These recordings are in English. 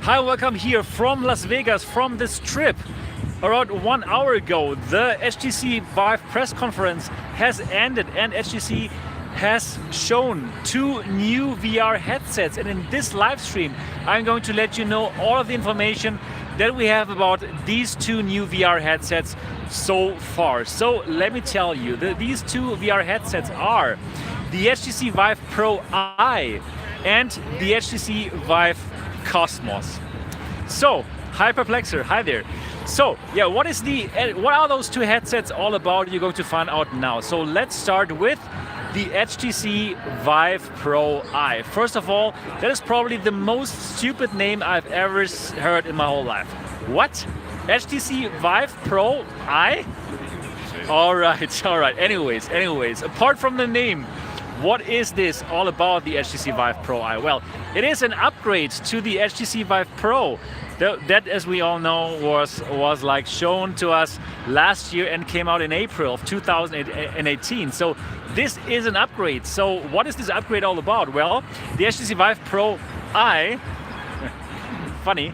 Hi, welcome here from Las Vegas, from this trip. Around 1 hour ago, the HTC Vive press conference has ended and HTC has shown 2 new VR headsets. And in this live stream, I'm going to let you know all of the information that we have about these 2 new VR headsets so far. So let me tell you, these 2 VR headsets are the HTC Vive Pro I and the HTC Vive Cosmos. So, Hyperplexer, hi there. So, yeah, what are those 2 headsets all about? You're going to find out now. So let's start with the HTC Vive Pro I. First of all, that is probably the most stupid name I've ever heard in my whole life. What? HTC Vive Pro I? All right. Anyways, apart from the name, what is this all about, the HTC Vive Pro I? Well, it is an upgrade to the HTC Vive Pro. That, as we all know, was like shown to us last year and came out in April of 2018. So this is an upgrade. So what is this upgrade all about? Well, the HTC Vive Pro I, funny,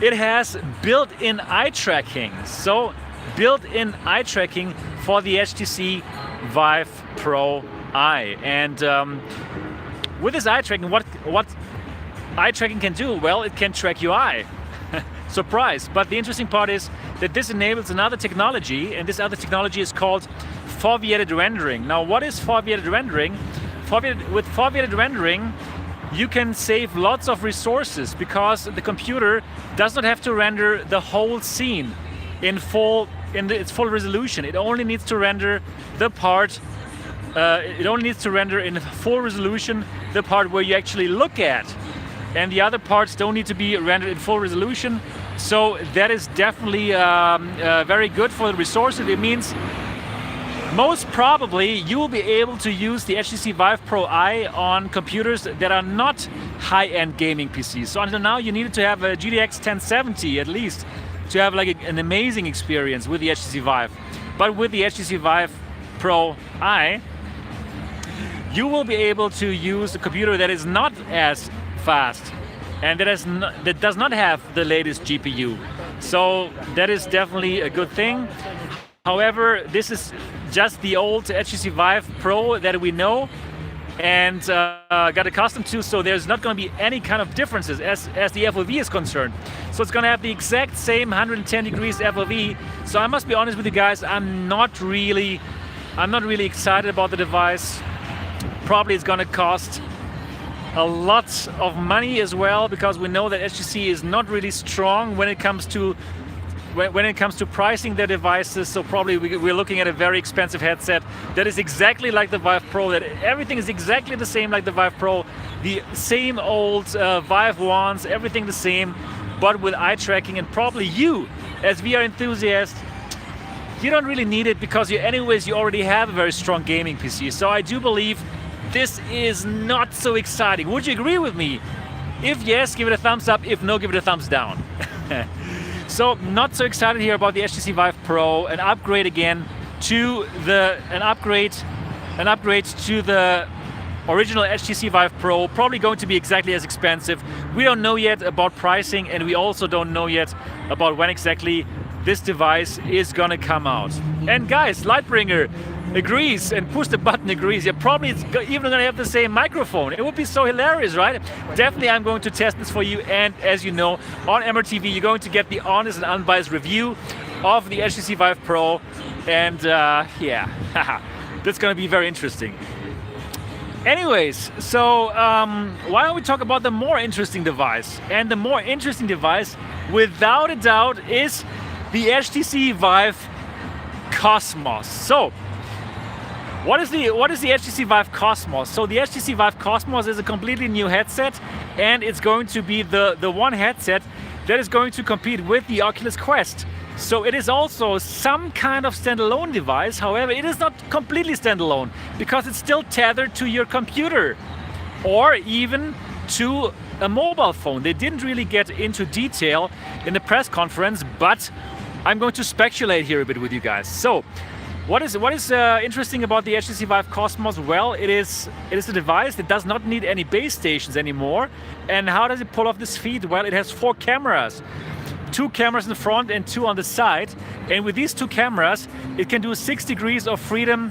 it has built-in eye tracking. So built-in eye tracking for the HTC Vive Pro I. And with this eye tracking, what eye tracking can do? Well, it can track your eye. Surprise! But the interesting part is that this enables another technology, and this other technology is called foveated rendering. Now, what is foveated rendering? With foveated rendering, you can save lots of resources because the computer does not have to render the whole scene in its full resolution. It only needs to render the part. It only needs to render in full resolution the part where you actually look at, and the other parts don't need to be rendered in full resolution. So that is definitely very good for the resources. It means most probably you will be able to use the HTC Vive Pro I on computers that are not high-end gaming PCs. So until now you needed to have a GTX 1070 at least to have like an amazing experience with the HTC Vive. But with the HTC Vive Pro I, you will be able to use a computer that is not as fast and that does not have the latest GPU. So that is definitely a good thing. However, this is just the old HTC Vive Pro that we know and got accustomed to, so there's not going to be any kind of differences as the FOV is concerned. So it's going to have the exact same 110 degrees FOV. So I must be honest with you guys, I'm not really excited about the device. Probably it's going to cost a lot of money as well, because we know that HTC is not really strong when it comes to pricing their devices. So probably we're looking at a very expensive headset that is exactly like the Vive Pro, that everything is exactly the same like the Vive Pro, the same old Vive wands, everything the same, but with eye tracking. And probably you, as VR enthusiasts, you don't really need it because you already have a very strong gaming PC. So I do believe this is not so exciting. Would you agree with me? If yes, give it a thumbs up. If no, give it a thumbs down. So not so excited here about the HTC Vive Pro. An upgrade again to the original HTC Vive Pro. Probably going to be exactly as expensive. We don't know yet about pricing, and we also don't know yet about when exactly this device is gonna come out. And guys, Lightbringer agrees and push the button agrees. Yeah, probably it's even gonna have the same microphone. It would be so hilarious, right? Definitely I'm going to test this for you, and as you know, on MRTV you're going to get the honest and unbiased review of the HTC Vive Pro, and yeah, that's gonna be very interesting. Anyways, so why don't we talk about the more interesting device? And the more interesting device, without a doubt, is the HTC Vive Cosmos. So what is the HTC Vive Cosmos? So the HTC Vive Cosmos is a completely new headset, and it's going to be the one headset that is going to compete with the Oculus Quest. So it is also some kind of standalone device. However, it is not completely standalone because it's still tethered to your computer or even to a mobile phone. They didn't really get into detail in the press conference, but I'm going to speculate here a bit with you guys. So What is interesting about the HTC Vive Cosmos? Well, it is a device that does not need any base stations anymore. And how does it pull off this feat? Well, it has 4 cameras. 2 cameras in the front and 2 on the side. And with these 2 cameras, it can do 6 degrees of freedom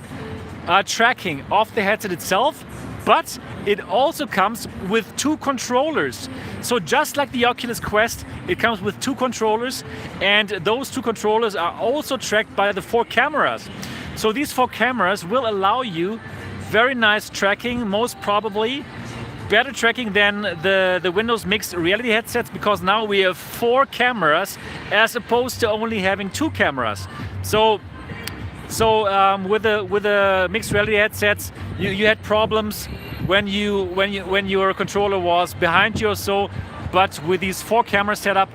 tracking of the headset itself. But it also comes with 2 controllers. So just like the Oculus Quest, it comes with 2 controllers, and those 2 controllers are also tracked by the 4 cameras. So these 4 cameras will allow you very nice tracking, most probably better tracking than the Windows Mixed Reality headsets, because now we have 4 cameras as opposed to only having 2 cameras. So with the mixed reality headsets, you had problems when your controller was behind you or so, but with these 4 camera setup,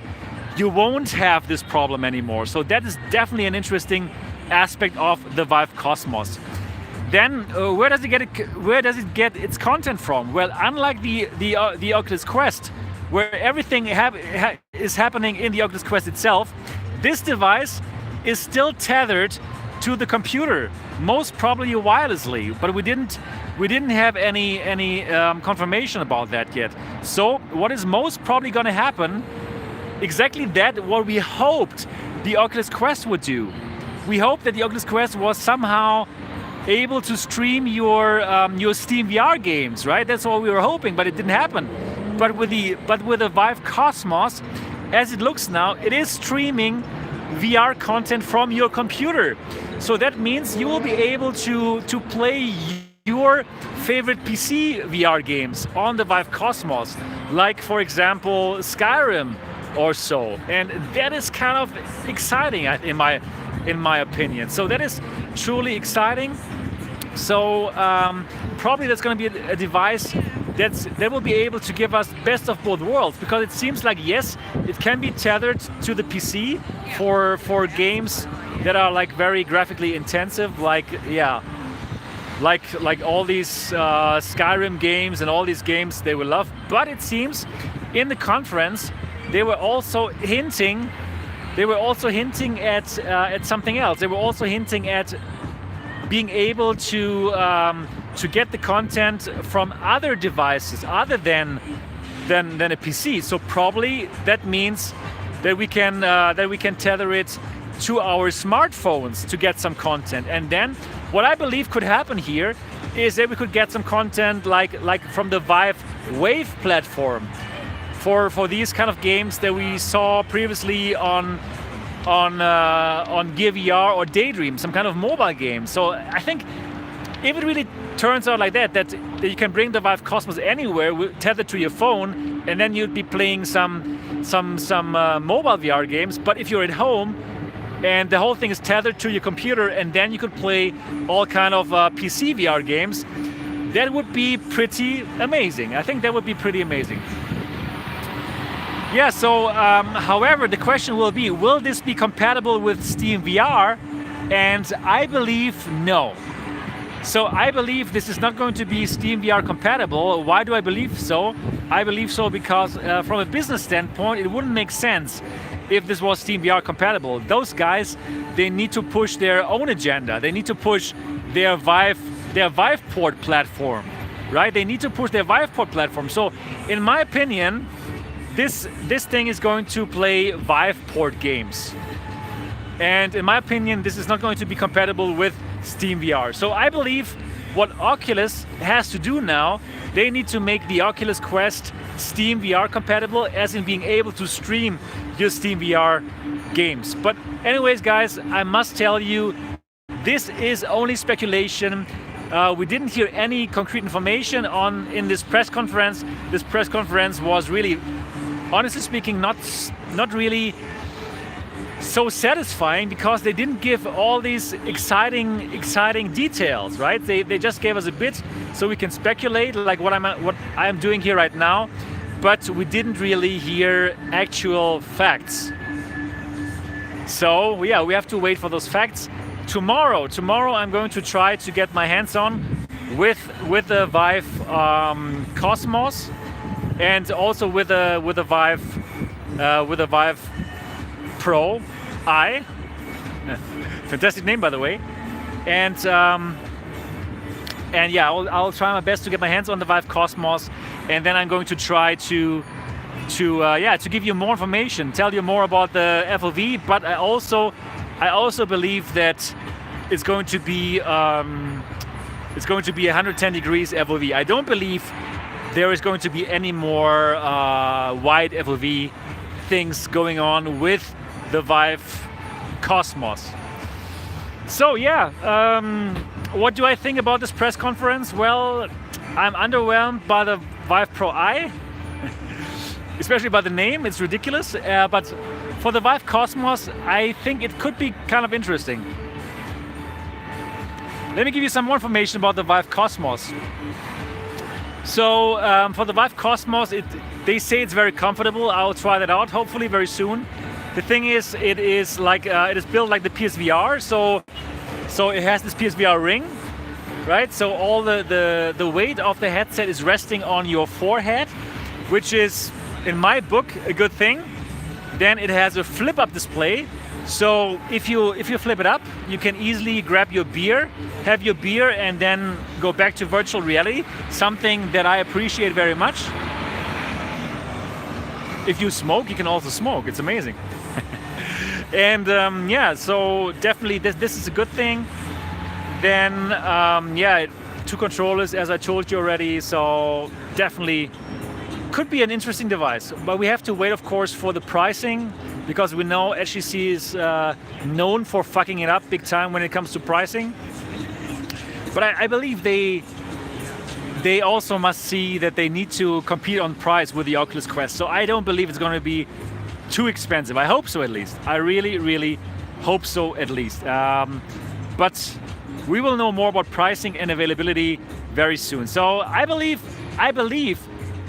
you won't have this problem anymore. So that is definitely an interesting aspect of the Vive Cosmos. Then where does it get its content from? Well, unlike the Oculus Quest, where everything is happening in the Oculus Quest itself, this device is still tethered to the computer, most probably wirelessly, but we didn't have any confirmation about that yet. So what is most probably going to happen? Exactly that what we hoped the Oculus Quest would do. We hoped that the Oculus Quest was somehow able to stream your Steamvr games, right? That's what we were hoping, but it didn't happen. But with the Vive Cosmos, as it looks now, it is streaming VR content from your computer. So that means you will be able to play your favorite PC VR games on the Vive Cosmos, like for example Skyrim or so. And that is kind of exciting in my opinion. So that is truly exciting. So probably that's going to be a device that will be able to give us best of both worlds, because it seems like, yes, it can be tethered to the PC for games that are like very graphically intensive, like all these Skyrim games and all these games they will love. But it seems in the conference they were also hinting at something else. They were also hinting at being able to get the content from other devices other than a PC. So probably that means that we can tether it to our smartphones to get some content. And then what I believe could happen here is that we could get some content like from the Vive Wave platform for these kind of games that we saw previously on Gear VR or Daydream, some kind of mobile game. So I think if it really turns out like that you can bring the Vive Cosmos anywhere, tethered to your phone, and then you'd be playing some mobile VR games. But if you're at home and the whole thing is tethered to your computer, and then you could play all kind of PC VR games, that would be pretty amazing. I think that would be pretty amazing. Yeah, so however, the question will be, will this be compatible with SteamVR? And I believe no. So I believe this is not going to be SteamVR compatible. Why do I believe so? I believe so because from a business standpoint, it wouldn't make sense if this was SteamVR compatible. Those guys, they need to push their own agenda. They need to push their Viveport platform, right? They need to push their Viveport platform. So in my opinion, this thing is going to play Viveport games. And in my opinion, this is not going to be compatible with SteamVR. So I believe what Oculus has to do now, they need to make the Oculus Quest SteamVR compatible, as in being able to stream your SteamVR games. But anyways, guys, I must tell you, this is only speculation. We didn't hear any concrete information in this press conference. This press conference was really, honestly speaking, not really so satisfying, because they didn't give all these exciting details, right? They just gave us a bit so we can speculate, like what I'm doing here right now, but we didn't really hear actual facts. So yeah, we have to wait for those facts. Tomorrow I'm going to try to get my hands on with the Vive Cosmos, and also with the Vive Pro I. Fantastic name, by the way. and yeah, I'll try my best to get my hands on the Vive Cosmos, and then I'm going to try to give you more information, tell you more about the FOV. But I also believe that it's going to be 110 degrees FOV. I don't believe there is going to be any more wide FOV things going on with the Vive Cosmos. So yeah, what do I think about this press conference? Well, I'm underwhelmed by the Vive Pro I, especially by the name. It's ridiculous. But for the Vive Cosmos, I think it could be kind of interesting. Let me give you some more information about the Vive Cosmos. So for the Vive Cosmos, they say it's very comfortable. I'll try that out hopefully very soon. The thing is, it is built like the PSVR, so it has this PSVR ring, right? So all the weight of the headset is resting on your forehead, which is, in my book, a good thing. Then it has a flip-up display. So if you flip it up, you can easily grab your beer, have your beer, and then go back to virtual reality, something that I appreciate very much. If you smoke, you can also smoke. It's amazing. And yeah, so definitely this is a good thing. Then yeah, 2 controllers, as I told you already, so definitely could be an interesting device. But we have to wait, of course, for the pricing, because we know HTC is known for fucking it up big time when it comes to pricing. But I believe they also must see that they need to compete on price with the Oculus Quest. So I don't believe it's going to be too expensive. I hope so, at least. I really, really hope so, at least. But we will know more about pricing and availability very soon. So I believe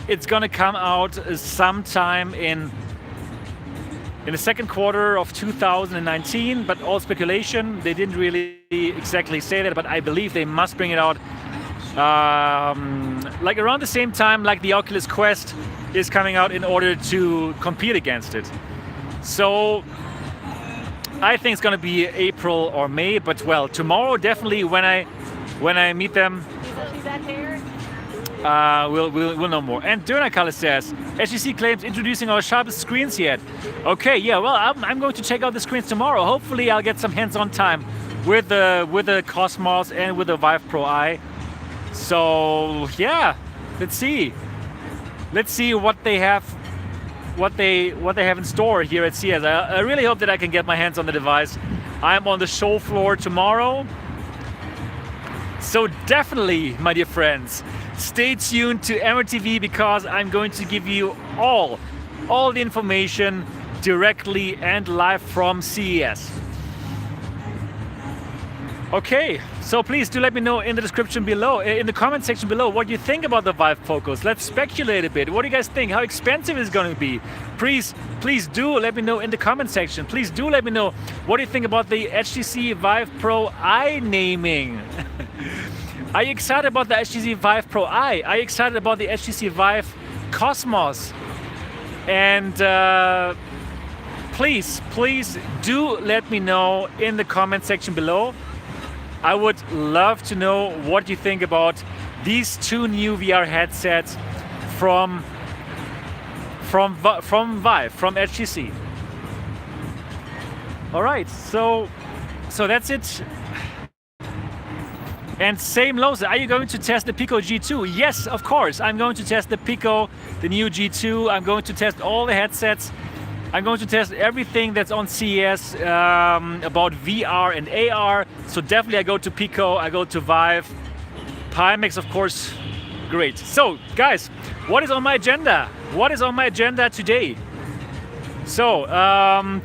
it's going to come out sometime in the second quarter of 2019, but all speculation. They didn't really exactly say that, but I believe they must bring it out like around the same time like the Oculus Quest is coming out, in order to compete against it. So I think it's going to be April or May, but well, tomorrow definitely when I meet them, we'll know more. And Dönakale says, HTC claims introducing our sharpest screens yet. Okay, yeah, well, I'm going to check out the screens tomorrow. Hopefully I'll get some hands-on time with the Cosmos and with the Vive Pro I. So yeah, let's see what they have in store here at CES. I really hope that I can get my hands on the device. I'm on the show floor tomorrow. So definitely, my dear friends, stay tuned to MRTV, because I'm going to give you all the information directly and live from CES. Okay, so please do let me know in the description below, in the comment section below, what you think about the Vive Focus. Let's speculate a bit. What do you guys think? How expensive is it going to be? Please do let me know in the comment section. Please do let me know what do you think about the HTC Vive Pro I naming. Are you excited about the HTC Vive Pro I? Are you excited about the HTC Vive Cosmos? And please do let me know in the comment section below. I would love to know what you think about these 2 new VR headsets from Vive, from HTC. All right, so that's it. And same Lose, are you going to test the Pico G2? Yes, of course. I'm going to test the Pico, the new G2. I'm going to test all the headsets. I'm going to test everything that's on CES about VR and AR. So definitely I go to Pico, I go to Vive. Pimax, of course, great. So guys, what is on my agenda? What is on my agenda today? So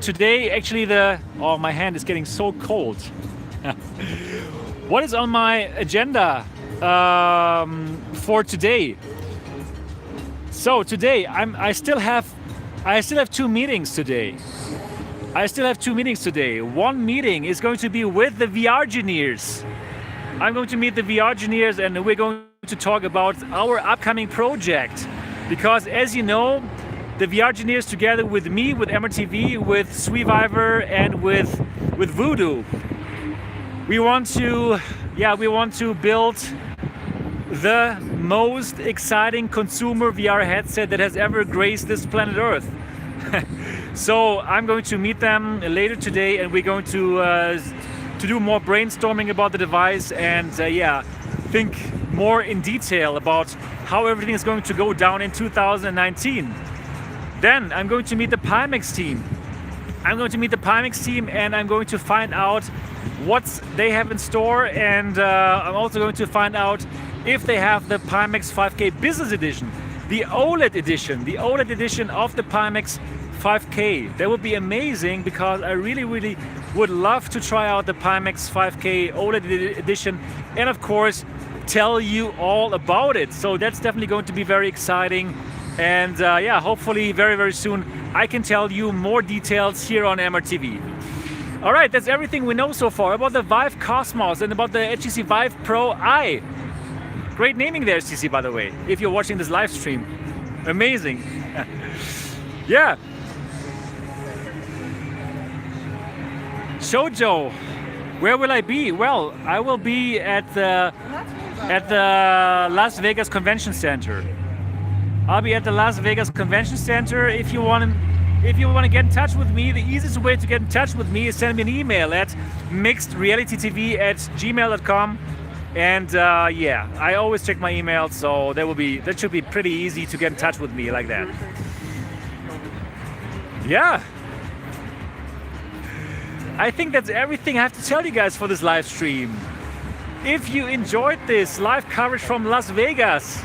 today actually oh, my hand is getting so cold. What is on my agenda for today? So today I still have 2 meetings today. One meeting is going to be with the VR engineers. I'm going to meet the VR engineers, and we're going to talk about our upcoming project. Because as you know, the VR engineers together with me, with MRTV, with Steamvr, and with Voodoo, We want to build the most exciting consumer VR headset that has ever graced this planet Earth. So I'm going to meet them later today, and we're going to do more brainstorming about the device and think more in detail about how everything is going to go down in 2019. Then I'm going to meet the Pimax team. And I'm going to find out what they have in store, and I'm also going to find out if they have the Pimax 5K Business Edition, the OLED edition of the Pimax 5K. That would be amazing, because I really would love to try out the Pimax 5K OLED edition, and of course tell you all about it. So that's definitely going to be very exciting, and hopefully very soon I can tell you more details here on MRTV. All right, that's everything we know so far about the Vive Cosmos and about the HTC Vive Pro I. Great naming there, HTC, by the way, if you're watching this live stream. Amazing. Yeah. Shoujo, where will I be? Well, I will be at the Las Vegas Convention Center. I'll be at the Las Vegas Convention Center. If you want to get in touch with me, the easiest way to get in touch with me is send me an email at mixedrealitytv@gmail.com. And I always check my email, so that should be pretty easy to get in touch with me like that. Yeah. I think that's everything I have to tell you guys for this live stream. If you enjoyed this live coverage from Las Vegas,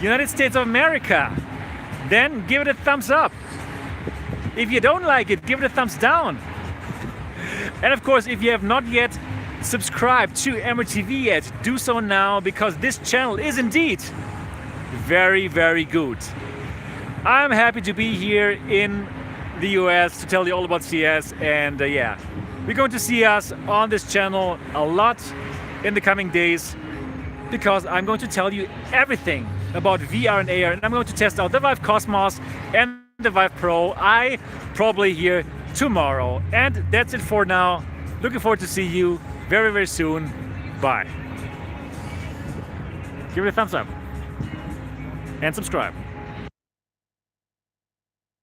United States of America, then give it a thumbs up. If you don't like it, give it a thumbs down. And of course, if you have not yet subscribed to MRTV yet, do so now, because this channel is indeed very good. I'm happy to be here in the US to tell you all about CES, and we're going to see us on this channel a lot in the coming days, because I'm going to tell you everything about VR and AR, and I'm going to test out the Vive Cosmos and the Vive Pro I probably here tomorrow. And that's it for now. Looking forward to see you very soon. Bye. Give it a thumbs up and subscribe.